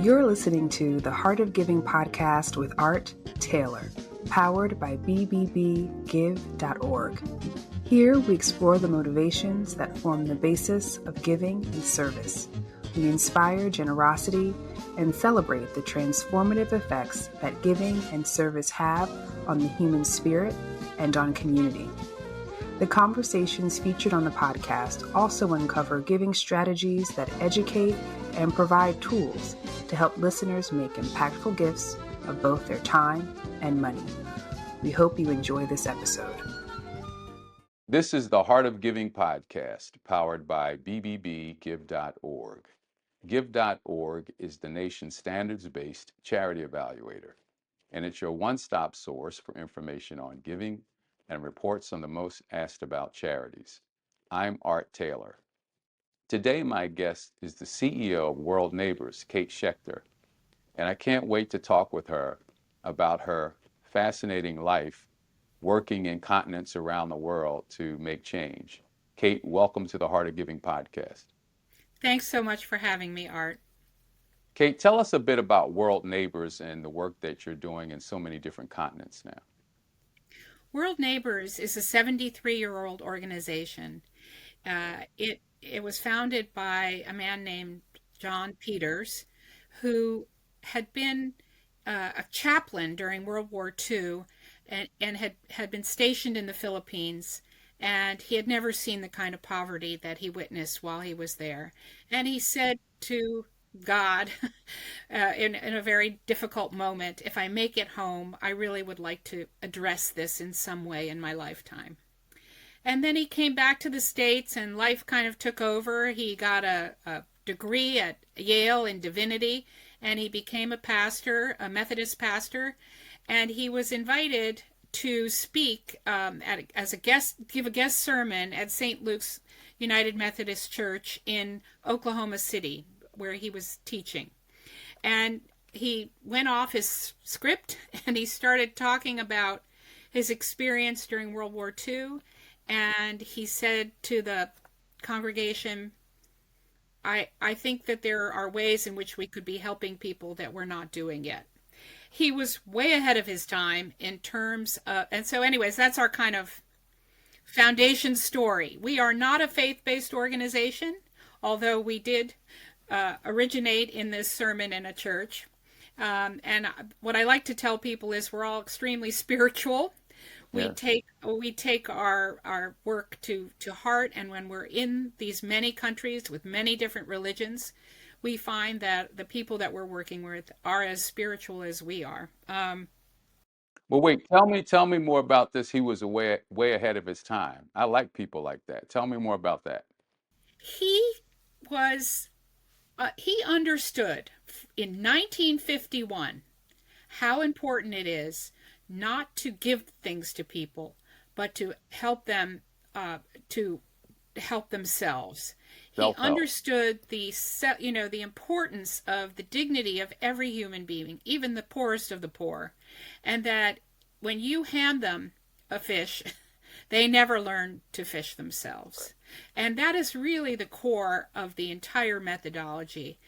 You're listening to the Heart of Giving podcast with Art Taylor, powered by bbbgive.org. Here we explore the motivations that form the basis of giving and service. We inspire generosity and celebrate the transformative effects that giving and service have on the human spirit and on community. The conversations featured on the podcast also uncover giving strategies that educate and provide tools to help listeners make impactful gifts of both their time and money. We hope you enjoy this episode. This is the Heart of Giving podcast, powered by bbbgive.org. Give.org is the nation's standards-based charity evaluator, and it's your one-stop source for information on giving and reports on the most asked about charities. I'm Art Taylor. Today, my guest is the CEO of World Neighbors, Kate Schecter, and I can't wait to talk with her about her fascinating life working in continents around the world to make change. Kate, welcome to the Heart of Giving podcast. Thanks so much for having me, Art. Kate, tell us a bit about World Neighbors and the work that you're doing in so many different continents now. World Neighbors is a 73-year-old organization. It was founded by a man named John Peters, who had been a chaplain during World War II and had been stationed in the Philippines, and he had never seen the kind of poverty that he witnessed while he was there. And he said to God, in a very difficult moment, if I make it home, I really would like to address this in some way in my lifetime. And then he came back to the States and life kind of took over. He got a degree at Yale in divinity, and he became a pastor, a Methodist pastor, and he was invited to speak as a guest, give a guest sermon at St. Luke's United Methodist Church in Oklahoma City, where he was teaching. And he went off his script and he started talking about his experience during World War II. And he said to the congregation, I think that there are ways in which we could be helping people that we're not doing yet. He was way ahead of his time in terms of, and so anyways, that's our kind of foundation story. We are not a faith-based organization, although we did originate in this sermon in a church. And what I like to tell people is we're all extremely spiritual. We take our work to heart, and when we're in these many countries with many different religions, we find that the people that we're working with are as spiritual as we are. Well, wait, tell me more about this. He was way ahead of his time. I like people like that. Tell me more about that. He understood in 1951 how important it is not to give things to people, but to help them to help themselves. He understood the importance of the dignity of every human being, even the poorest of the poor, and that when you hand them a fish, they never learn to fish themselves. And that is really the core of the entire methodology.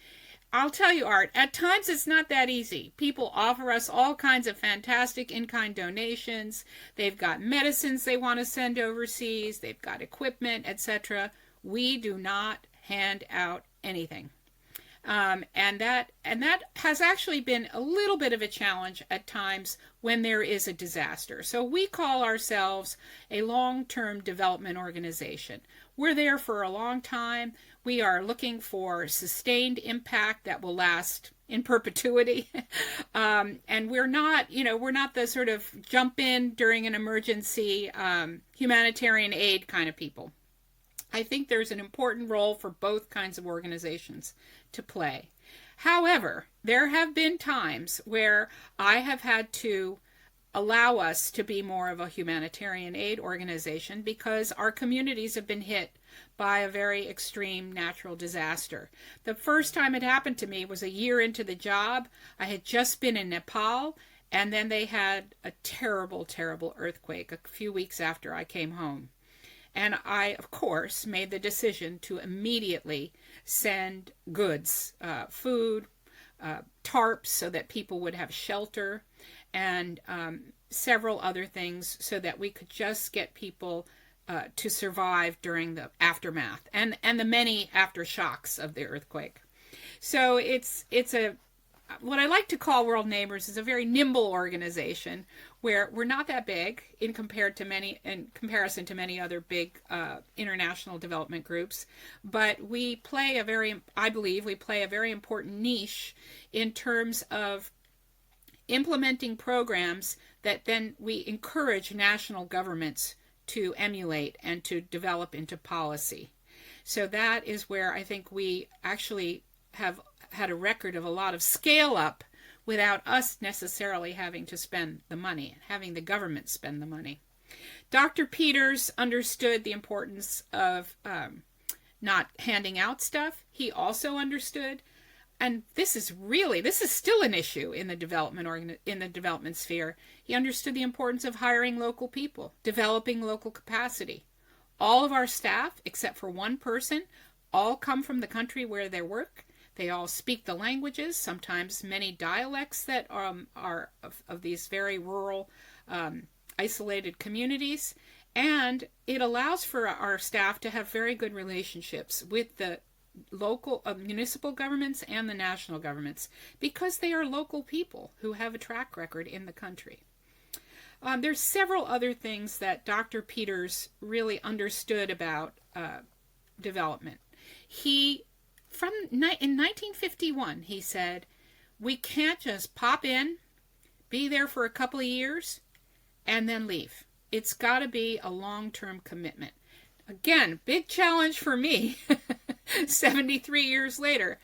I'll tell you, Art, at times it's not that easy. People offer us all kinds of fantastic in-kind donations. They've got medicines they want to send overseas. They've got equipment, etc. We do not hand out anything. And that has actually been a little bit of a challenge at times when there is a disaster. So we call ourselves a long-term development organization. We're there for a long time. We are looking for sustained impact that will last in perpetuity. And we're not the sort of jump in during an emergency humanitarian aid kind of people. I think there's an important role for both kinds of organizations to play. However, there have been times where I have had to allow us to be more of a humanitarian aid organization because our communities have been hit by a very extreme natural disaster. The first time it happened to me was a year into the job. I had just been in Nepal, and then they had a terrible, terrible earthquake a few weeks after I came home. And I, of course, made the decision to immediately send goods, food, tarps so that people would have shelter, and several other things so that we could just get people to survive during the aftermath and the many aftershocks of the earthquake. So it's a what I like to call World Neighbors is a very nimble organization where we're not that big in comparison to many other big international development groups, but I believe we play a very important niche in terms of implementing programs that then we encourage national governments to emulate and to develop into policy. So that is where I think we actually have had a record of a lot of scale up without us necessarily having to spend the money, having the government spend the money. Dr. Peters understood the importance of not handing out stuff. He also understood, and this is still an issue in the development sphere. He understood the importance of hiring local people, developing local capacity. All of our staff, except for one person, all come from the country where they work. They all speak the languages, sometimes many dialects that are of these very rural, isolated communities. And it allows for our staff to have very good relationships with the local municipal governments and the national governments because they are local people who have a track record in the country. There's several other things that Dr. Peters really understood about development. In 1951, he said, we can't just pop in, be there for a couple of years, and then leave. It's got to be a long-term commitment. Again, big challenge for me, 73 years later.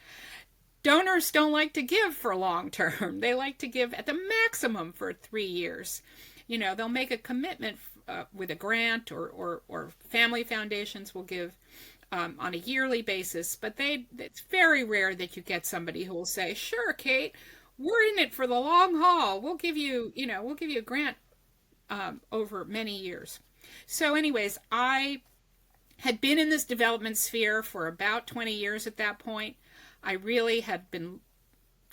Donors don't like to give for long term. They like to give at the maximum for 3 years. They'll make a commitment with a grant or family foundations will give on a yearly basis, but it's very rare that you get somebody who will say, sure, Kate, we're in it for the long haul. We'll give you a grant over many years. So anyways, I had been in this development sphere for about 20 years at that point. I really had been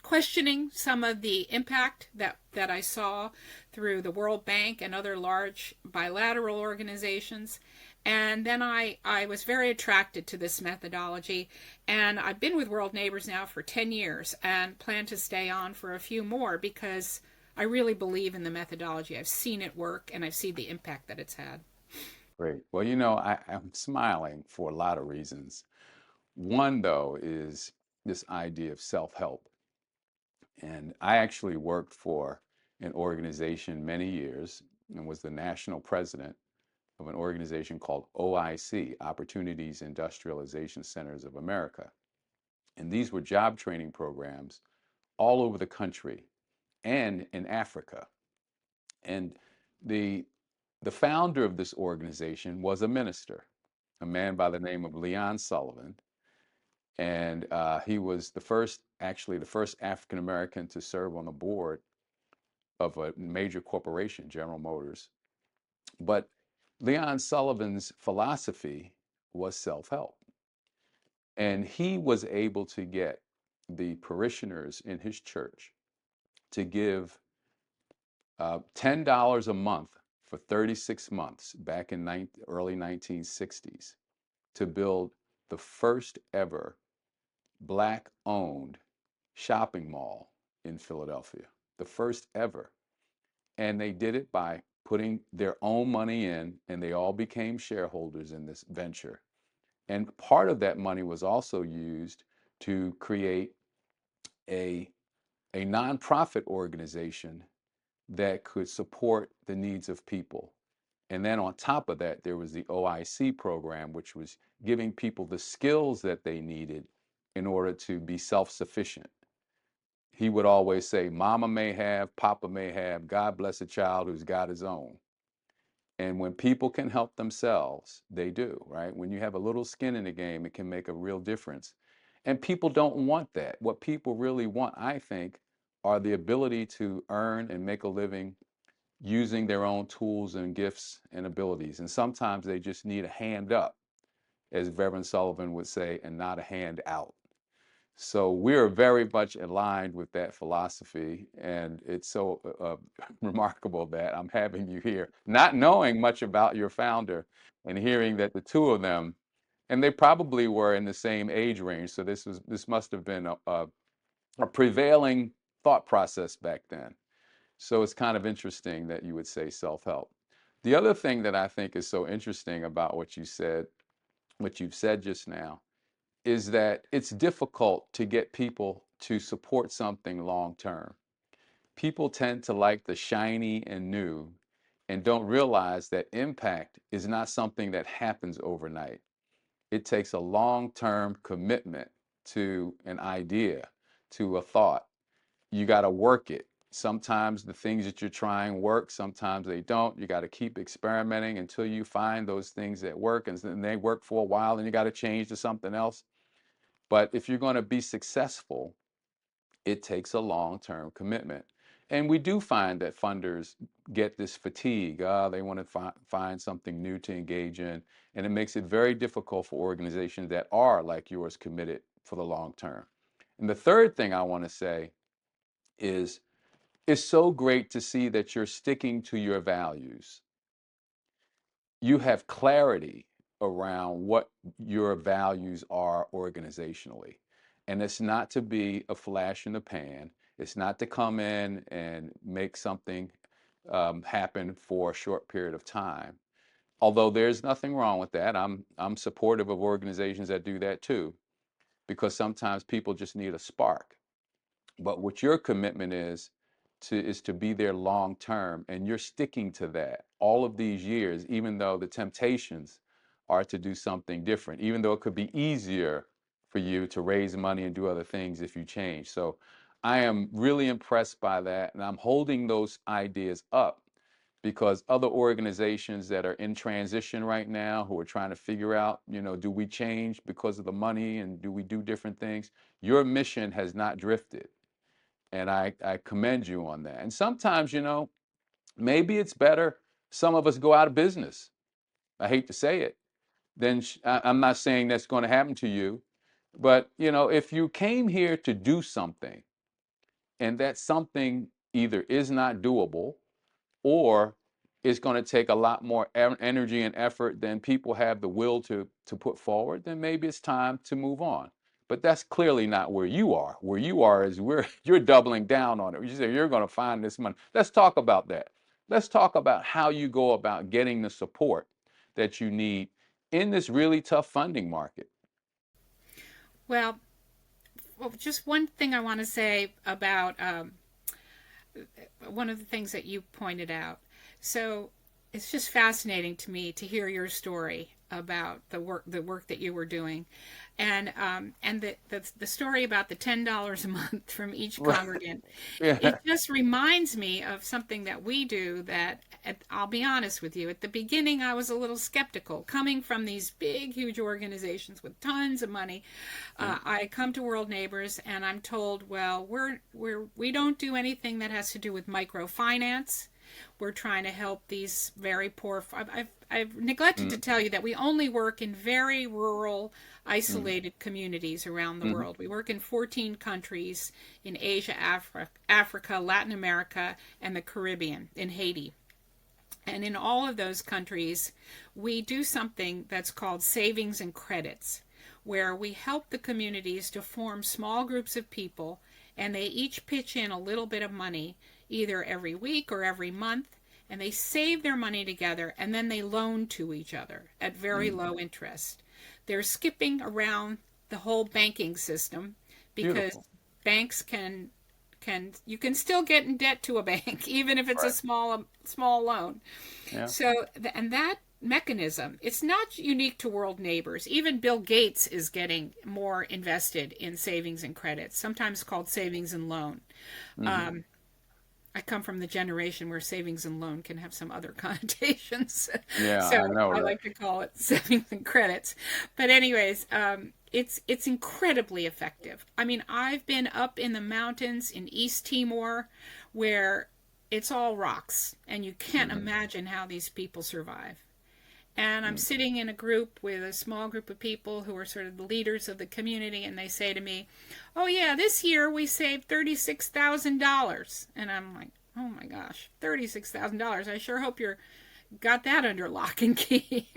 questioning some of the impact that I saw through the World Bank and other large bilateral organizations. And then I was very attracted to this methodology, and I've been with World Neighbors now for 10 years and plan to stay on for a few more because I really believe in the methodology. I've seen it work, and I've seen the impact that it's had. Great. Well, I'm smiling for a lot of reasons. One, though, is this idea of self-help. And I actually worked for an organization many years and was the national president of an organization called OIC, Opportunities Industrialization Centers of America. And these were job training programs all over the country and in Africa. And the founder of this organization was a minister, a man by the name of Leon Sullivan. And he was the first African American to serve on the board of a major corporation, General Motors. But Leon Sullivan's philosophy was self-help. And he was able to get the parishioners in his church to give $10 a month for 36 months back in early 1960s to build the first ever Black-owned shopping mall in Philadelphia, the first ever. And they did it by putting their own money in, and they all became shareholders in this venture. And part of that money was also used to create a nonprofit organization that could support the needs of people. And then on top of that, there was the OIC program, which was giving people the skills that they needed in order to be self-sufficient. He would always say, Mama may have, Papa may have, God bless a child who's got his own. And when people can help themselves, they do, right? When you have a little skin in the game, it can make a real difference. And people don't want that. What people really want, I think, are the ability to earn and make a living using their own tools and gifts and abilities. And sometimes they just need a hand up, as Reverend Sullivan would say, and not a hand out. So we're very much aligned with that philosophy, and it's so remarkable that I'm having you here, not knowing much about your founder, and hearing that the two of them, and they probably were in the same age range. So this must have been a prevailing thought process back then. So it's kind of interesting that you would say self-help. The other thing that I think is so interesting about what what you've said just now, is that it's difficult to get people to support something long term. People tend to like the shiny and new and don't realize that impact is not something that happens overnight. It takes a long term commitment to an idea, to a thought. You got to work it. Sometimes the things that you're trying work, sometimes they don't. You got to keep experimenting until you find those things that work, and then they work for a while, and you got to change to something else. But if you're going to be successful, it takes a long-term commitment. And we do find that funders get this fatigue. They want to find something new to engage in. And it makes it very difficult for organizations that are like yours committed for the long term. And the third thing I want to say is it's so great to see that you're sticking to your values. You have clarity around what your values are organizationally. And it's not to be a flash in the pan. It's not to come in and make something happen for a short period of time. Although there's nothing wrong with that. I'm supportive of organizations that do that too, because sometimes people just need a spark. But what your commitment is to be there long term, and you're sticking to that all of these years, even though the temptations are to do something different, even though it could be easier for you to raise money and do other things if you change. So I am really impressed by that, and I'm holding those ideas up because other organizations that are in transition right now who are trying to figure out, do we change because of the money and do we do different things? Your mission has not drifted. And I commend you on that. And sometimes, maybe it's better some of us go out of business. I hate to say it. Then I'm not saying that's going to happen to you. But, if you came here to do something and that something either is not doable or it's going to take a lot more energy and effort than people have the will to put forward, then maybe it's time to move on. But that's clearly not where you are. Where you are is where you're doubling down on it. You say you're going to find this money. Let's talk about that. Let's talk about how you go about getting the support that you need in this really tough funding market. Well, just one thing I want to say about one of the things that you pointed out. So it's just fascinating to me to hear your story about the work that you were doing, and the story about the $10 a month from each congregant. Yeah. It just reminds me of something that we do. That I'll be honest with you. At the beginning, I was a little skeptical, coming from these big, huge organizations with tons of money. I come to World Neighbors, and I'm told, well, we don't do anything that has to do with microfinance. We're trying to help these very poor. I've neglected to tell you that we only work in very rural, isolated communities around the world. We work in 14 countries in Asia, Africa, Latin America, and the Caribbean, in Haiti. And in all of those countries, we do something that's called savings and credits, where we help the communities to form small groups of people, and they each pitch in a little bit of money, either every week or every month, and they save their money together, and then they loan to each other at very low interest. They're skipping around the whole banking system because Beautiful. banks you can still get in debt to a bank even if it's a small loan. Yeah. So and that mechanism, it's not unique to World Neighbors. Even Bill Gates is getting more invested in savings and credits, sometimes called savings and loan. I come from the generation where savings and loan can have some other connotations. Yeah, So I know, I right? like to call it savings and credits. But anyways, it's incredibly effective. I mean, I've been up in the mountains in East Timor where it's all rocks and you can't imagine how these people survive. And I'm Mm. sitting in a group with a small group of people who are sort of the leaders of the community, and they say to me, "Oh, yeah, this year we saved $36,000." And I'm like, "Oh my gosh, $36,000. I sure hope you're got that under lock and key."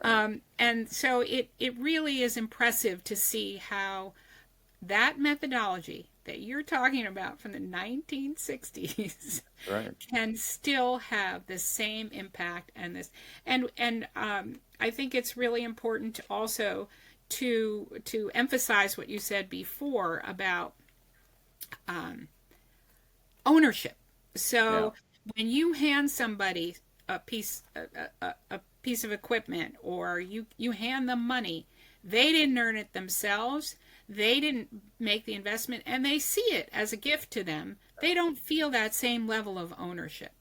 And so it really is impressive to see how that methodology that you're talking about from the 1960s Right. can still have the same impact and this and I think it's really important to also to emphasize what you said before about ownership. Yeah. So when you hand somebody a piece of equipment, or you hand them money, they didn't earn it themselves. They didn't make the investment, and they see it as a gift to them. They don't feel that same level of ownership.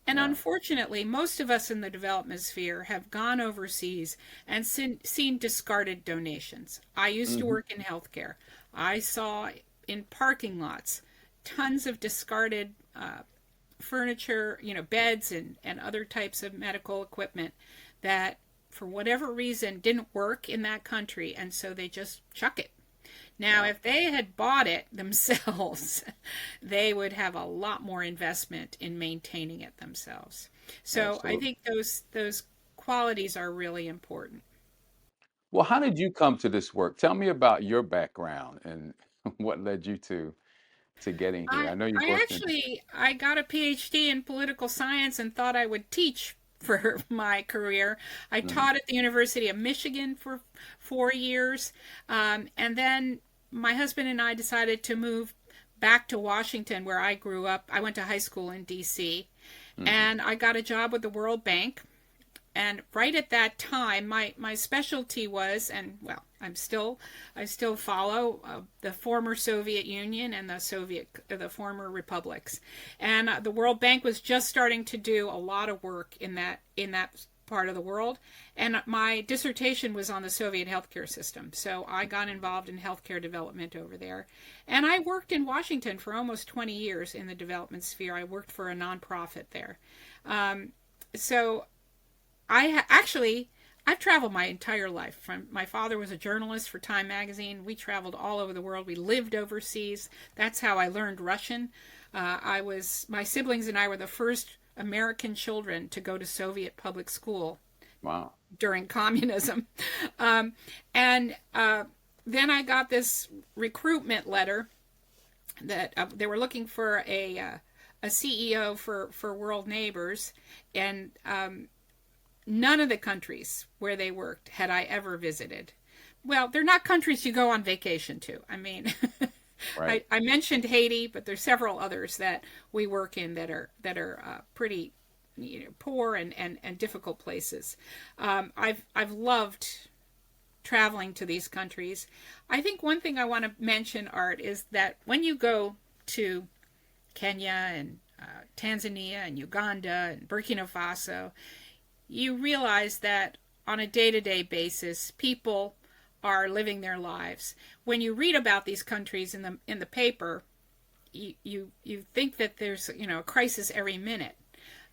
And Yeah. unfortunately, most of us in the development sphere have gone overseas and seen discarded donations. I used to Hmm. work in healthcare. I saw in parking lots tons of discarded furniture, beds and other types of medical equipment that, for whatever reason, didn't work in that country, and so they just chuck it. Now, Yeah. if they had bought it themselves, they would have a lot more investment in maintaining it themselves. So I Absolutely. think those qualities are really important. Well, how did you come to this work? Tell me about your background and what led you to getting here. I know you I worked in. actually I got a PhD in political science and thought I would teach for my career. I Mhm. taught at the University of Michigan for 4 years, and then my husband and I decided to move back to Washington, where I grew up. I went to high school in D.C., Mhm. and I got a job with the World Bank. And right at that time, my specialty was, and well, I still follow the former Soviet Union and the former republics, and the World Bank was just starting to do a lot of work in that part of the world, and my dissertation was on the Soviet healthcare system. So I got involved in healthcare development over there, and I worked in Washington for almost 20 years in the development sphere. I worked for a nonprofit there. So actually I've traveled my entire life. From my father was a journalist for Time magazine. We traveled all over the world. We lived overseas. That's how I learned Russian. I was my siblings and I were the first American children to go to Soviet public school Wow. during communism. Um, and then I got this recruitment letter that they were looking for a CEO for World Neighbors, and none of the countries where they worked had I ever visited. Well, they're not countries you go on vacation to. I mean, Right. I mentioned Haiti, but there's several others that we work in that are pretty, poor and difficult places. I've loved traveling to these countries. I think one thing I want to mention, Art, is that when you go to Kenya and Tanzania and Uganda and Burkina Faso, you realize that on a day-to-day basis, people are living their lives. When you read about these countries in the paper, you think that there's a crisis every minute.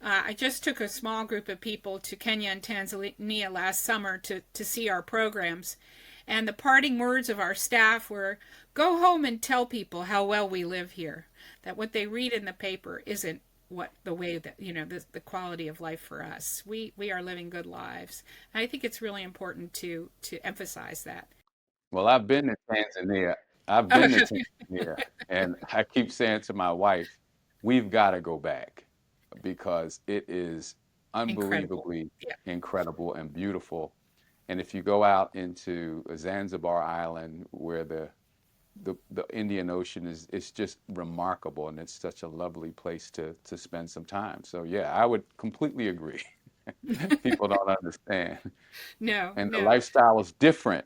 I just took a small group of people to Kenya and Tanzania last summer to see our programs, and the parting words of our staff were, "Go home and tell people how well we live here. That what they read in the paper isn't what the way that the quality of life for us. We are living good lives." And I think it's really important to emphasize that. Well, I've been to Tanzania. I've been to Tanzania, and I keep saying to my wife, we've got to go back because it is Incredible. unbelievably Yeah. incredible and beautiful. And if you go out into Zanzibar Island, where the Indian Ocean is, it's just remarkable, and it's such a lovely place to spend some time. So yeah, I would completely agree. People don't understand, No, and the no. lifestyle is different,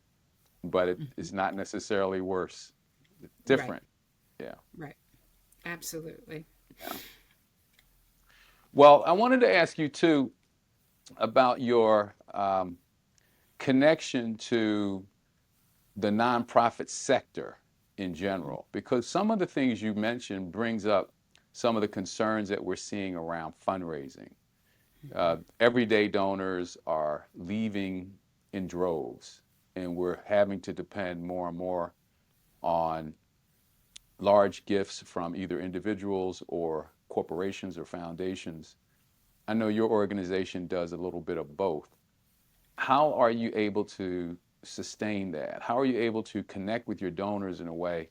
but it is not necessarily worse. It's Right, different. Yeah. right. Absolutely. Yeah. Well, I wanted to ask you too about your connection to the nonprofit sector in general, because some of the things you mentioned brings up some of the concerns that we're seeing around fundraising. Everyday donors are leaving in droves, and we're having to depend more and more on large gifts from either individuals or corporations or foundations. I know your organization does a little bit of both. How are you able to sustain that? How are you able to connect with your donors in a way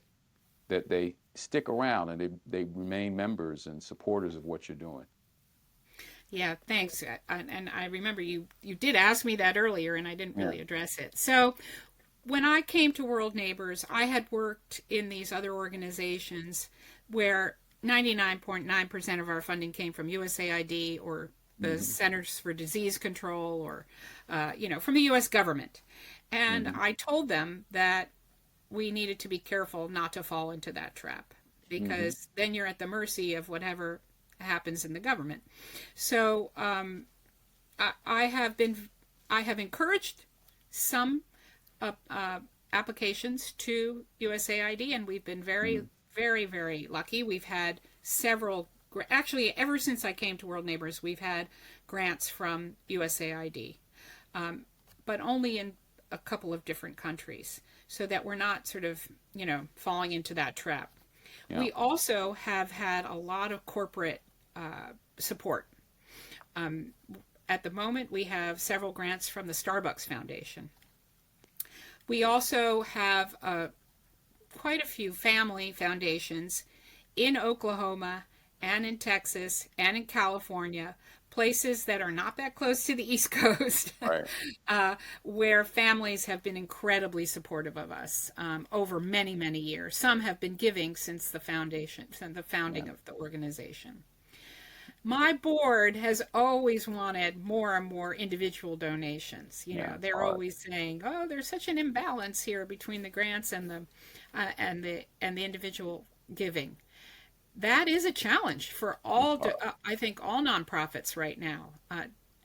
that they stick around and they remain members and supporters of what you're doing? Yeah, thanks. And I remember you did ask me that earlier, and I didn't Yeah. really address it. So when I came to World Neighbors, I had worked in these other organizations where 99.9% of our funding came from USAID or the Mm-hmm. Centers for Disease Control or, from the U.S. government. And Mm-hmm. I told them that we needed to be careful not to fall into that trap Mm-hmm. because then you're at the mercy of whatever happens in the government. So I have encouraged some uh, uh, applications to USAID, and we've been very, Mm-hmm. very, very lucky. We've had several, actually, ever since I came to World Neighbors, we've had grants from USAID, but only in a couple of different countries, so that we're not sort of, falling into that trap. Yeah. We also have had a lot of corporate support. At the moment, we have several grants from the Starbucks Foundation. We also have quite a few family foundations in Oklahoma and in Texas and in California, places that are not that close to the East Coast, Right. where families have been incredibly supportive of us over many, many years. Some have been giving since the foundation, since the Yeah. founding of the organization. My board has always wanted more and more individual donations. Yeah. It's They're hard. always saying, "Oh, there's such an imbalance here between the grants and the individual giving." That is a challenge for It's all. hard. I think all nonprofits right now.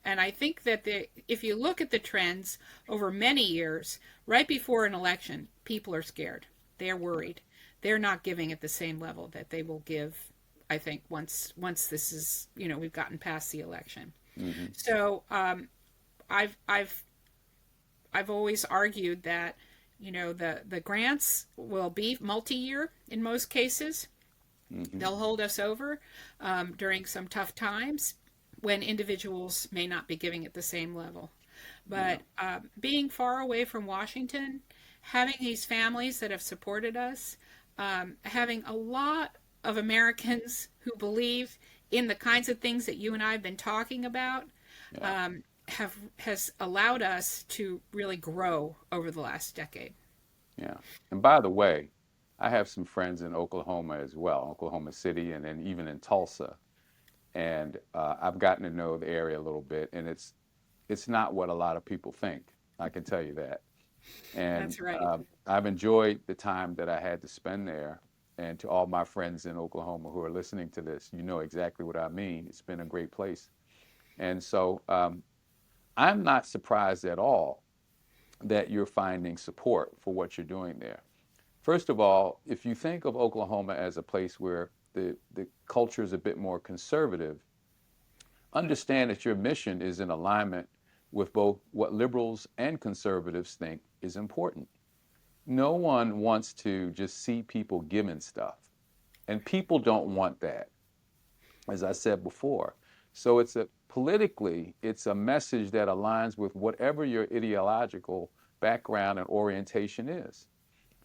And I think that if you look at the trends over many years, right before an election, people are scared. They're worried. They're not giving at the same level that they will give. I think once this is we've gotten past the election. Mm-hmm. So I've I've I've always argued that the grants will be multi-year in most cases. Mm-hmm. They'll hold us over during some tough times when individuals may not be giving at the same level. Yeah. But being far away from Washington, having these families that have supported us, having a lot of Americans who believe in the kinds of things that you and I have been talking about, Yeah. has allowed us to really grow over the last decade. Yeah. And by the way, I have some friends in Oklahoma as well, Oklahoma City, and then even in Tulsa. And I've gotten to know the area a little bit, and it's not what a lot of people think. I can tell you that. And That's right. I've enjoyed the time that I had to spend there. And to all my friends in Oklahoma who are listening to this, you know exactly what I mean. It's been a great place. And so I'm not surprised at all that you're finding support for what you're doing there. First of all, if you think of Oklahoma as a place where the culture is a bit more conservative, understand that your mission is in alignment with both what liberals and conservatives think is important. No one wants to just see people giving stuff, and people don't want that, as I said before. So it's a message that aligns with whatever your ideological background and orientation is,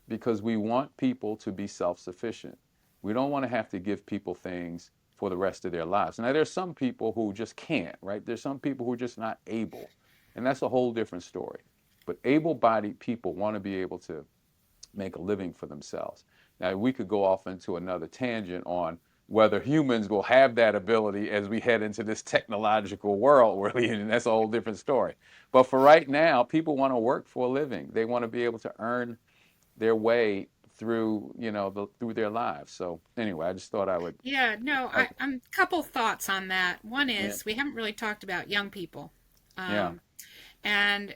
because we want people to be self-sufficient. We don't want to have to give people things for the rest of their lives. Now, there's some people who just can't, right? There's some people who are just not able, and that's a whole different story. But able-bodied people want to be able to make a living for themselves. Now, we could go off into another tangent on whether humans will have that ability as we head into this technological world we're in, and that's a whole different story. But for right now, people want to work for a living. They want to be able to earn their way through through their lives. So anyway, I just thought I would. Yeah, no, I, I'm couple thoughts on that. One yeah. is we haven't really talked about young people. Yeah. Um, and,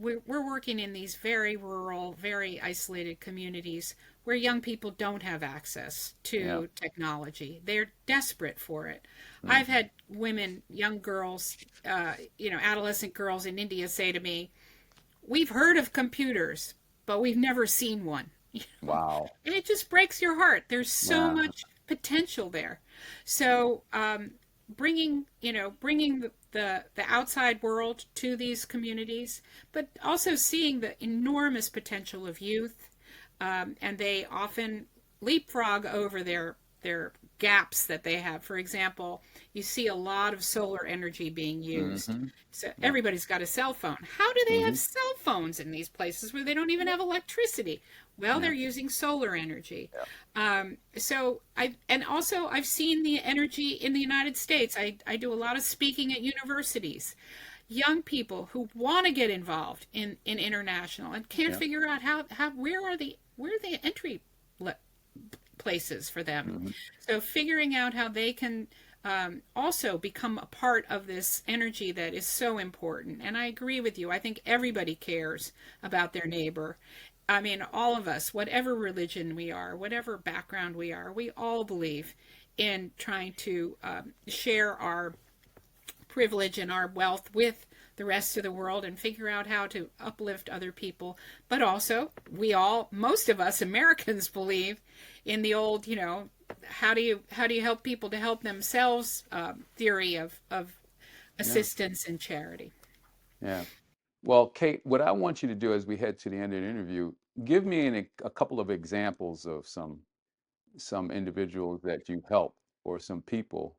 we're working in these very rural, very isolated communities where young people don't have access Yeah. to technology. They're desperate for it. I've Mhm. had women, young girls, adolescent girls in India say to me, "We've heard of computers, but we've never seen one." Wow. And it just breaks your heart. There's so Yeah. much potential there. So bringing the outside world to these communities, but also seeing the enormous potential of youth, and they often leapfrog over their gaps that they have. For example, you see a lot of solar energy being used. Hmm. So Yeah. everybody's got a cell phone. How do they have Hmm. cell phones in these places where they don't even have electricity? Well, Yeah. they're using solar energy. Yeah. I've seen the energy in the United States. I do a lot of speaking at universities. Young people who want to get involved in international and can't Yeah. figure out how where are the entry places for them. Hmm. So figuring out how they can also become a part of this energy that is so important. And I agree with you. I think everybody cares about their neighbor. I mean, all of us, whatever religion we are, whatever background we are, we all believe in trying to share our privilege and our wealth with the rest of the world and figure out how to uplift other people. But also, most of us Americans believe in the old, how do you help people to help themselves theory of Yeah. assistance and charity. Yeah. Well, Kate, what I want you to do as we head to the end of the interview, give me a couple of examples of some individuals that you help or some people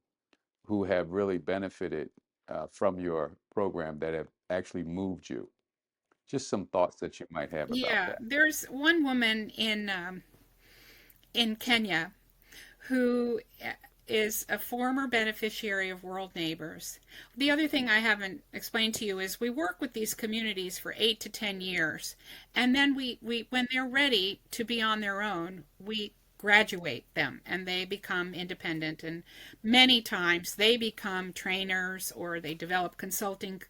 who have really benefited from your program that have actually moved you. Just some thoughts that you might have about Yeah, that. there's one woman in Kenya who is a former beneficiary of World Neighbors. The other thing I haven't explained to you is we work with these communities for 8 to 10 years, and then we when they're ready to be on their own, we graduate them and they become independent, and many times they become trainers or they develop consulting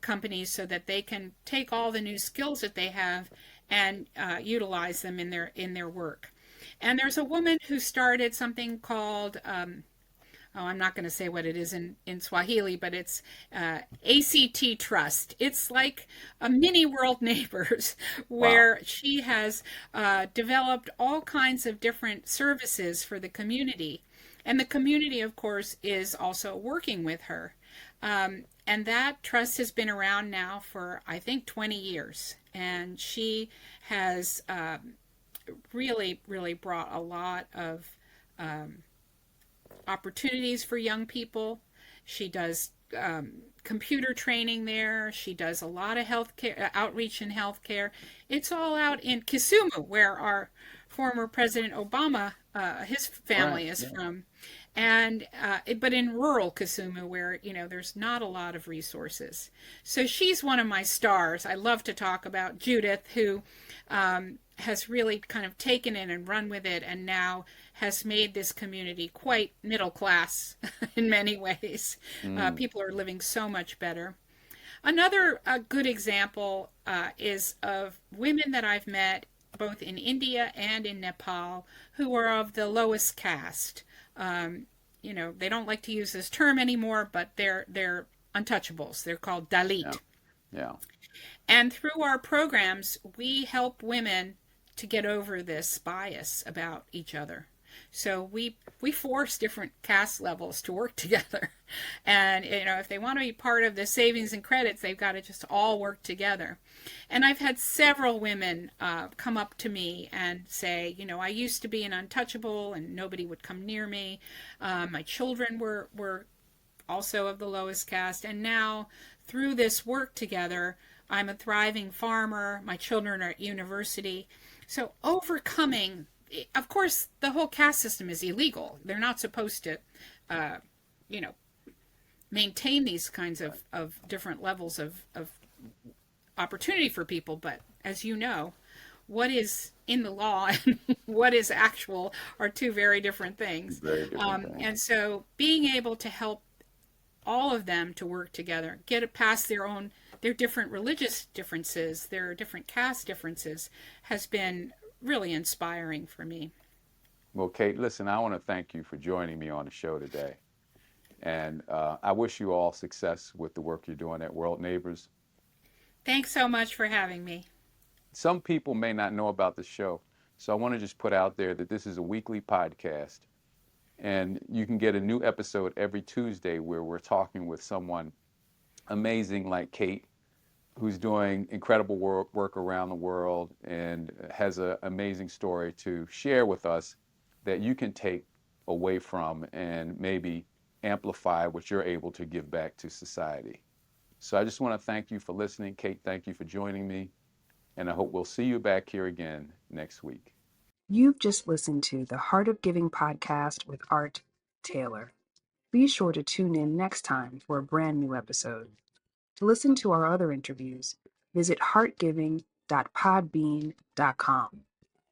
companies so that they can take all the new skills that they have and utilize them in their work. And there's a woman who started something called, I'm not going to say what it is in Swahili, but it's ACT Trust. It's like a mini World Neighbors Wow. where she has developed all kinds of different services for the community. And the community, of course, is also working with her. And that trust has been around now for, I think, 20 years. And she has really, really brought a lot of opportunities for young people. She does computer training there. She does a lot of healthcare outreach in healthcare. It's all out in Kisumu, where our former President Obama, his Right. family is Yeah. from, and but in rural Kisumu, where there's not a lot of resources. So she's one of my stars. I love to talk about Judith, who has really kind of taken it and run with it, and now has made this community quite middle class in many ways. Mm. People are living so much better. Another good example is of women that I've met both in India and in Nepal who are of the lowest caste. They don't like to use this term anymore, but they're untouchables. They're called Yeah. Dalit. Yeah. And through our programs, we help women to get over this bias about each other. So we force different caste levels to work together. And if they want to be part of the savings and credits, they've got to just all work together. And I've had several women come up to me and say, I used to be an untouchable and nobody would come near me. My children were also of the lowest caste. And now, through this work together, I'm a thriving farmer. My children are at university. So, overcoming, of course, the whole caste system is illegal. They're not supposed to, you know, maintain these kinds of different levels of opportunity for people. But as you know, what is in the law and what is actual are two very different things. Very different thing. And so being able to help all of them to work together, get it past their different religious differences, their different caste differences, has been really inspiring for me. Well, Kate, listen, I want to thank you for joining me on the show today. And I wish you all success with the work you're doing at World Neighbors. Thanks so much for having me. Some people may not know about the show, so I want to just put out there that this is a weekly podcast, and you can get a new episode every Tuesday where we're talking with someone amazing like Kate, who's doing incredible work around the world and has an amazing story to share with us that you can take away from and maybe amplify what you're able to give back to society. So I just want to thank you for listening. Kate, thank you for joining me. And I hope we'll see you back here again next week. You've just listened to the Heart of Giving podcast with Art Taylor. Be sure to tune in next time for a brand new episode. To listen to our other interviews, visit heartgiving.podbean.com.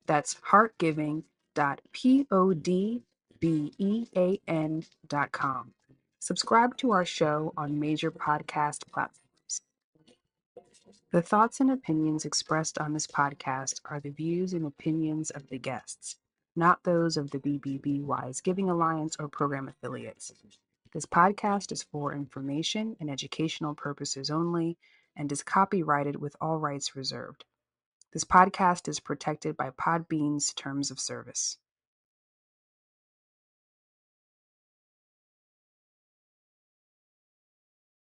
That's heartgiving.podbean.com. Subscribe to our show on major podcast platforms. The thoughts and opinions expressed on this podcast are the views and opinions of the guests, not those of the BBB Wise Giving Alliance or program affiliates. This podcast is for information and educational purposes only and is copyrighted with all rights reserved. This podcast is protected by Podbean's terms of service.